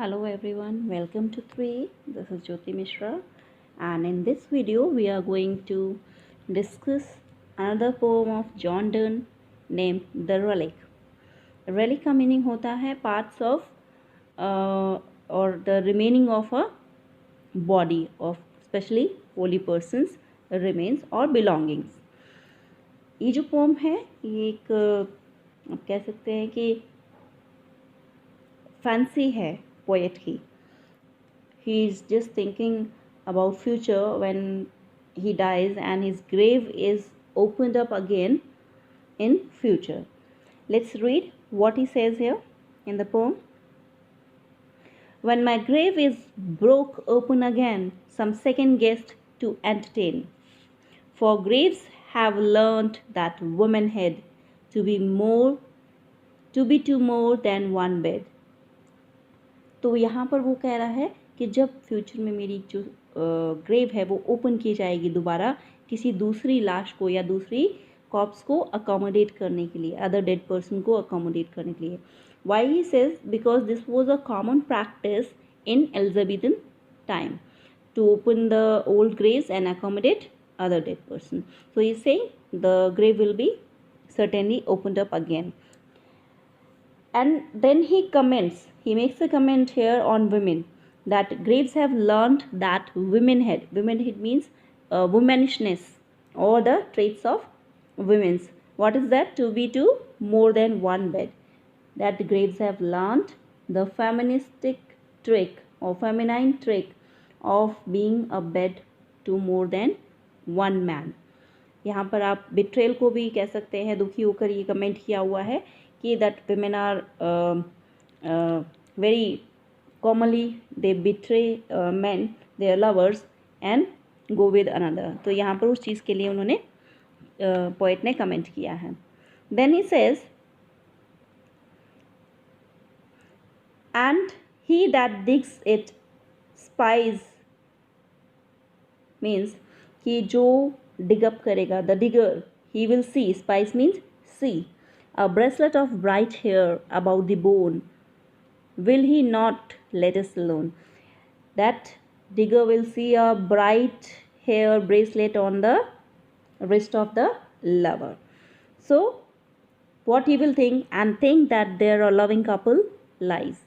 Hello everyone, welcome to 3. This is Jyoti Mishra, and in this video we are going to discuss another poem of John Donne named The Relic. Relic का meaning होता है parts of or the remaining of a body of especially holy persons remains or belongings. ये जो poem है ये एक आप कह सकते हैं कि फैंसी है पोएट की. He is just thinking about future when he dies and his grave is opened up again in future. Let's read what he says here in the poem. When my grave is broke open again, some second guest to entertain. For graves have learnt that womanhead to be to more than one bed. तो यहाँ पर वो कह रहा है कि जब future में मेरी जो ग्रेव है वो ओपन की जाएगी दोबारा किसी दूसरी लाश को या दूसरी कॉप्स को अकोमोडेट करने के लिए, अदर डेड पर्सन को अकोमोडेट करने के लिए. Why he says because this was a common practice in Elizabethan time to open the old graves and accommodate other dead person. So he is saying the grave will be certainly opened up again. And then he makes a comment here on women, that graves have learned that womanhead means womanishness or the traits of women's. What is that? To be to more than one bed. That graves have learned the feministic trick or feminine trick of being a bed to more than one man. यहाँ पर आप betrayal को भी कह सकते हैं, दुखी होकर ये कमेंट किया हुआ है कि that women are very commonly they betray men, their lovers and go with another. तो यहाँ पर उस चीज़ के लिए उन्होंने पोएट ने कमेंट किया है. Then he says, and he that digs it spies, means कि जो dig up करेगा, the digger, he will see, spies means see, a bracelet of bright hair about the bone, will he not let us alone. That digger will see a bright hair bracelet on the wrist of the lover. So what he will think that there a loving couple lies.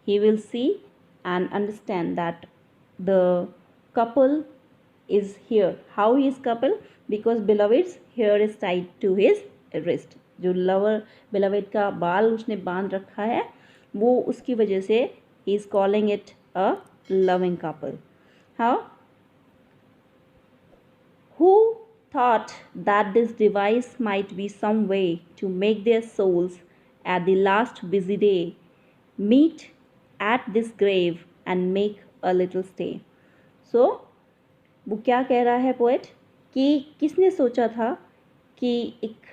He will see and understand that the couple is here. How he is couple? Because beloved's hair is tied to his wrist. जो lover beloved का बाल उसने बांध रखा है वो उसकी वजह से he is calling it a loving couple. How? Who thought that this device might be some way to make their souls at the last busy day meet at this grave and make a little stay. So वो क्या कह रहा है poet कि किसने सोचा था कि एक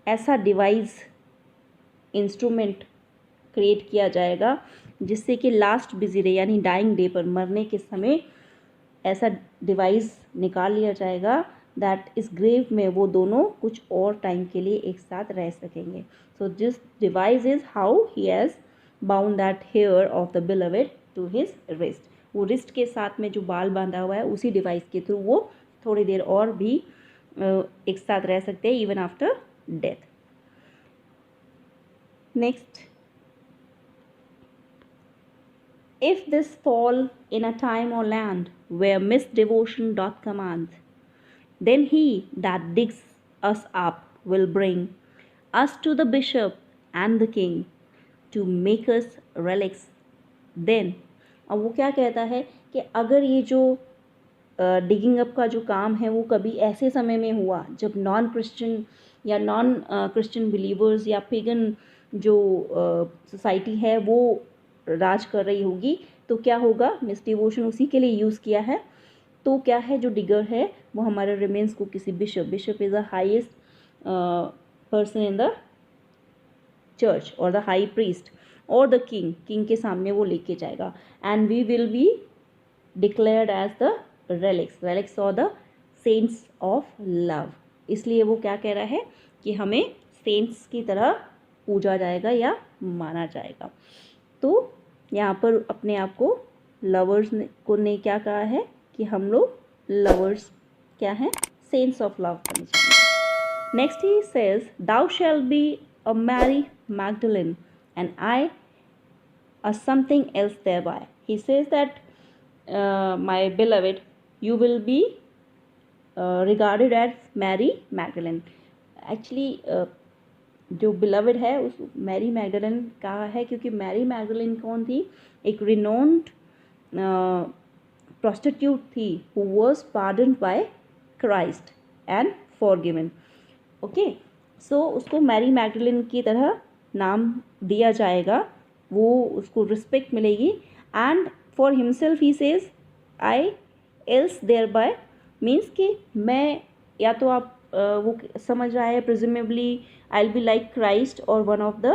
ऐसा डिवाइस इंस्ट्रूमेंट क्रिएट किया जाएगा जिससे कि लास्ट बिजी डे यानी डाइंग डे पर मरने के समय ऐसा डिवाइस निकाल लिया जाएगा दैट इस ग्रेव में वो दोनों कुछ और टाइम के लिए एक साथ रह सकेंगे. So this device is how he has bound that hair of the beloved to his wrist. वो रिस्ट के साथ में जो बाल बांधा हुआ है उसी डिवाइस के थ्रू वो थोड़ी देर और भी एक साथ रह सकते हैं even after death. Next, if this fall in a time or land where misdevotion doth command, then he that digs us up will bring us to the bishop and the king to make us relics then. अब वो क्या कहता है कि अगर ये जो digging up का जो काम है वो कभी ऐसे समय में हुआ जब नॉन क्रिश्चियन या नॉन क्रिश्चियन बिलीवर्स या पेगन जो सोसाइटी है वो राज कर रही होगी, तो क्या होगा? मिसडिवोशन उसी के लिए यूज़ किया है. तो क्या है, जो डिगर है वो हमारे रिमेन्स को किसी bishop is the highest person in the church और द हाई प्रीस्ट और द किंग के सामने वो लेके जाएगा. And we will be declared as the relics और द सेंट्स ऑफ लव. इसलिए वो क्या कह रहा है कि हमें सेंट्स की तरह पूजा जाएगा या माना जाएगा. तो यहाँ पर अपने आप को लवर्स ने क्या कहा है कि हम लोग लवर्स क्या हैं, सेंट्स ऑफ लव करनी चाहिए। Next he says thou shall be a Mary Magdalene and I a something else thereby. He says that my beloved, you will be regarded as Mary Magdalene. Actually जो beloved है उस Mary मैगडलन कहा है क्योंकि Mary मैगडलन कौन थी, एक renowned prostitute थी who was pardoned by Christ and forgiven. Okay, so उसको मैरी मैगडलन की तरह नाम दिया जाएगा, वो उसको रिस्पेक्ट मिलेगी। And for himself he says I else there by, means कि मैं, या तो आप वो समझ रहा है presumably I will be like Christ और one of the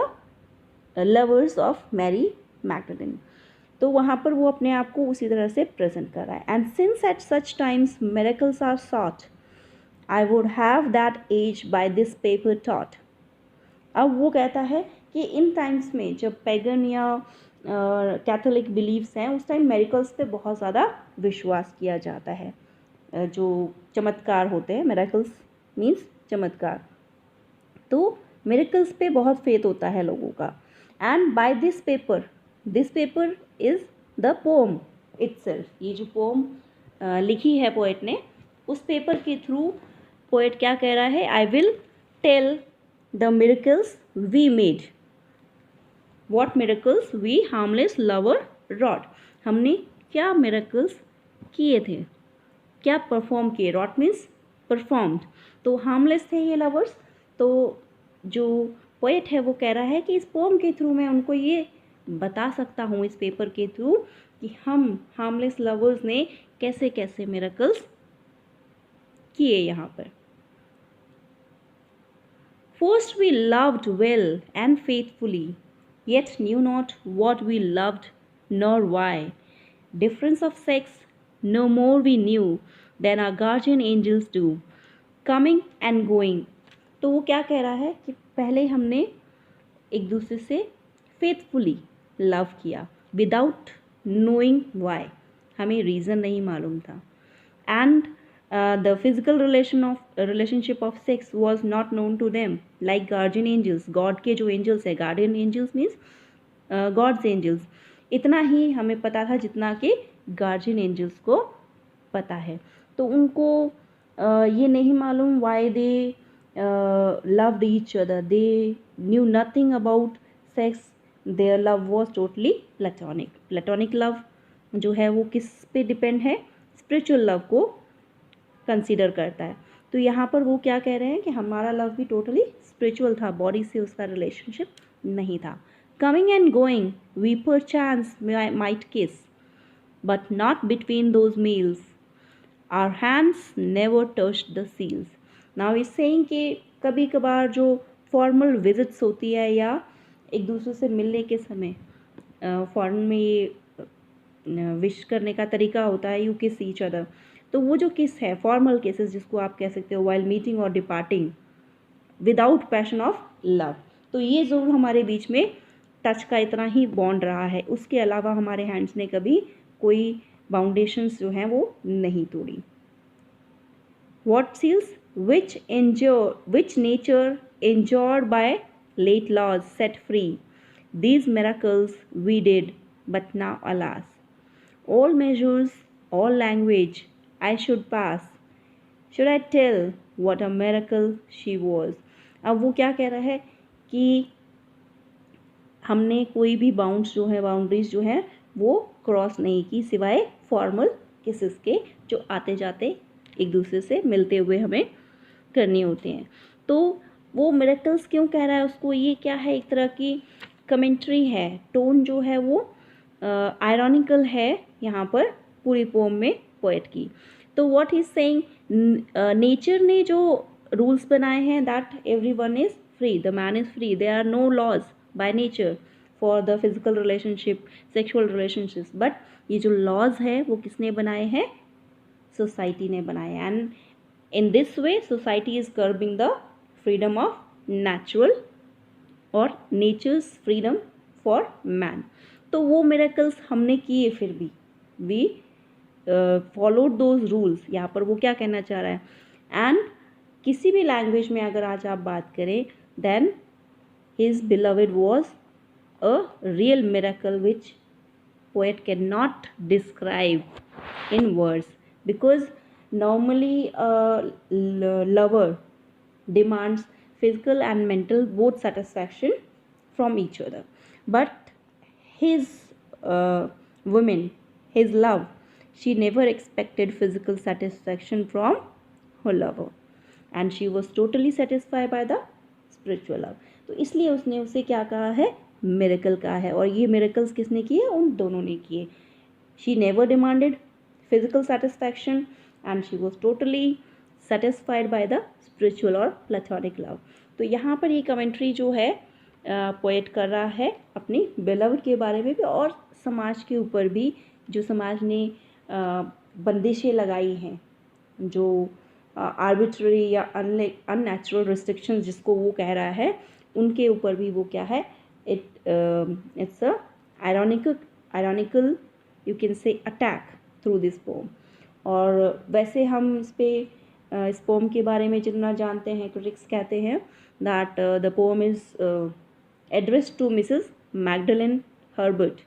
lovers of Mary Magdalene. तो वहाँ पर वो अपने आप को उसी तरह से प्रेजेंट कर रहा है। And since at such times miracles are sought I would have that age by this paper taught. अब वो कहता है कि इन टाइम्स में जब पैगन या कैथोलिक बिलीव्स हैं उस टाइम मेरिकल्स पे बहुत ज़्यादा विश्वास किया जाता है, जो चमत्कार होते हैं, मेरिकल्स मीन्स चमत्कार, तो मेरिकल्स पे बहुत फेथ होता है लोगों का। And by this paper is the poem itself, ये जो पोम लिखी है पोएट ने, उस पेपर के थ्रू पोएट क्या कह रहा है, I will tell the miracles we made, what miracles we harmless lover wrought, हमने क्या मिरेकल्स किए थे, क्या परफॉर्म किए, रॉट मीन्स परफॉर्म्ड, तो हार्मलेस थे ये लवर्स। तो जो पोएट है वो कह रहा है कि इस पोम के थ्रू मैं उनको ये बता सकता हूँ, इस पेपर के थ्रू, कि हम हार्मलेस लवर्स ने कैसे कैसे मिरेकल्स किए यहाँ पर। First we loved well and faithfully, yet knew not what we loved nor why. Difference of sex no more we knew than our guardian angels do, coming and going. तो वो क्या कह रहा है कि पहले हमने एक दूसरे से फेथफुली लव किया विदाउट नोइंग वाई, हमें रीज़न नहीं मालूम था। And the physical relationship of sex was not known to them like guardian angels, God के जो angels है, guardian angels means God's angels, इतना ही हमें पता था जितना कि guardian angels को पता है। तो उनको ये नहीं मालूम why they loved each other, they knew nothing about sex, their love was totally platonic love जो है वो किस पे डिपेंड है, spiritual love को कंसीडर करता है। तो यहाँ पर वो क्या कह रहे हैं कि हमारा लव भी टोटली स्पिरिचुअल था, बॉडी से उसका रिलेशनशिप नहीं था। Coming and going we perchance might kiss but not between those meals, our hands never touched the seals. Now is saying कि कभी कभार जो फॉर्मल विजिट्स होती है या एक दूसरे से मिलने के समय फॉरेन में ये विश करने का तरीका होता है, यू किस ईच अदर, तो वो जो किस है फॉर्मल केसेस जिसको आप कह सकते हो वाइल मीटिंग और departing without passion of love, तो ये ज़रूर हमारे बीच में टच का इतना ही बॉन्ड रहा है, उसके अलावा हमारे हैंड्स ने कभी कोई बाउंडेशंस जो हैं वो नहीं तोड़ी। What seals which nature enjoyed by late laws set free, these miracles we did, but now alas, all measures, all language I should pass, should I tell what a miracle she was। अब वो क्या कह रहा है कि हमने कोई भी बाउंड्रीज जो है वो क्रॉस नहीं की सिवाय फॉर्मल किसेस के जो आते जाते एक दूसरे से मिलते हुए हमें करनी होते हैं। तो वो मिरेकल्स क्यों कह रहा है उसको, ये क्या है, एक तरह की कमेंट्री है, टोन जो है वो आयरॉनिकल है यहाँ पर पूरी पोम में पोएट की। तो व्हाट ही सेइंग, नेचर ने जो रूल्स बनाए हैं that everyone is free, the man is free, there are no laws by nature for the physical relationship, sexual relationships, but ये जो लॉज है वो किसने बनाए हैं, सोसाइटी ने बनाए। And in this way society is curbing the freedom of natural और नेचर्स फ्रीडम फॉर मैन। तो वो मिरेकल्स हमने किए, फिर भी वी फॉलोड दोज रूल्स। यहाँ पर वो क्या कहना चाह रहा है, एंड किसी भी लैंग्वेज में अगर आज आप बात करें, then his beloved was a real miracle which poet cannot describe in words, because normally a lover demands physical and mental both satisfaction from each other, but his woman, his love, she never expected physical satisfaction from her lover, and she was totally satisfied by the spiritual love. तो इसलिए उसने उसे क्या कहा है, miracle कहा है। और ये मिरेकल्स किसने किए, उन दोनों ने किए। She never demanded physical satisfaction and she was totally satisfied by the spiritual और प्लेटोनिक लव। तो यहाँ पर ये कमेंट्री जो है पोएट कर रहा है अपनी बिलव्ड के बारे में भी, और समाज के ऊपर भी, जो समाज ने बंदिशें लगाई हैं, जो आर्बिट्ररी या अननेचुरल रिस्ट्रिक्शंस जिसको वो कह रहा है, उनके ऊपर भी वो क्या है, it's a ironical you can say attack through this poem। और वैसे हम इस पोम के बारे में जितना जानते हैं, क्रिटिक्स कहते हैं that the poem is addressed to Mrs. Magdalene Herbert,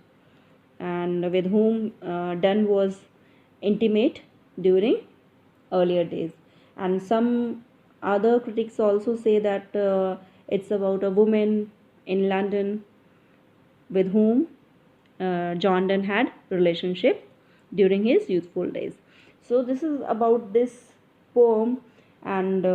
and with whom Donne was intimate during earlier days. And some other critics also say that it's about a woman in London with whom John Donne had relationship during his youthful days. So this is about this poem, and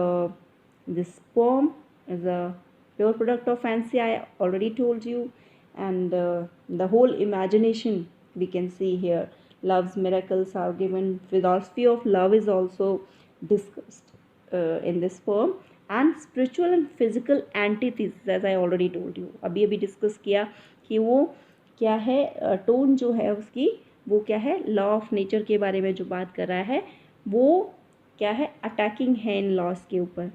this poem is a pure product of fancy, I already told you, and the whole imagination we can see here. Love's miracles are given, philosophy of love is also discussed in this poem, and spiritual and physical antithesis, as I already told you, अभी discuss किया कि वो क्या है, tone जो है उसकी वो क्या है, लॉ ऑफ नेचर के बारे में जो बात कर रहा है, वो क्या है, अटैकिंग है इन लॉज के ऊपर,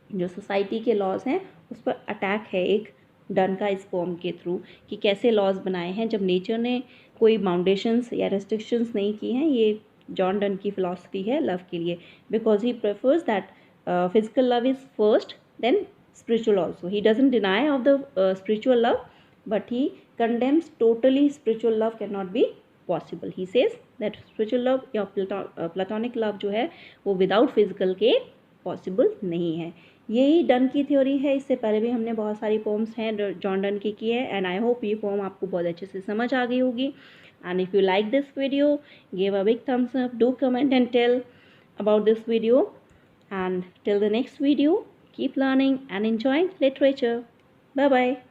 जो सोसाइटी के लॉज हैं उस पर अटैक है एक डन का इस पोम के थ्रू, कि कैसे लॉज बनाए हैं जब नेचर ने कोई बाउंडेशंस या रेस्ट्रिक्शंस नहीं की हैं। ये जॉन डन की फिलॉसफी है लव के लिए, because he prefers that physical love is first, then spiritual also. He doesn't deny of the spiritual love, but he condemns totally spiritual love cannot be possible. He says that spiritual love या platonic love जो है वो without physical के possible नहीं है। यही done की theory है। इससे पहले भी हमने बहुत सारी पोम्स हैं जॉन डन की है, एंड आई होप ये पोम आपको बहुत अच्छे से समझ आ गई होगी। And if you like this video, give a big thumbs up, do comment and tell about this video. And till the next video, keep learning and enjoying literature. Bye bye.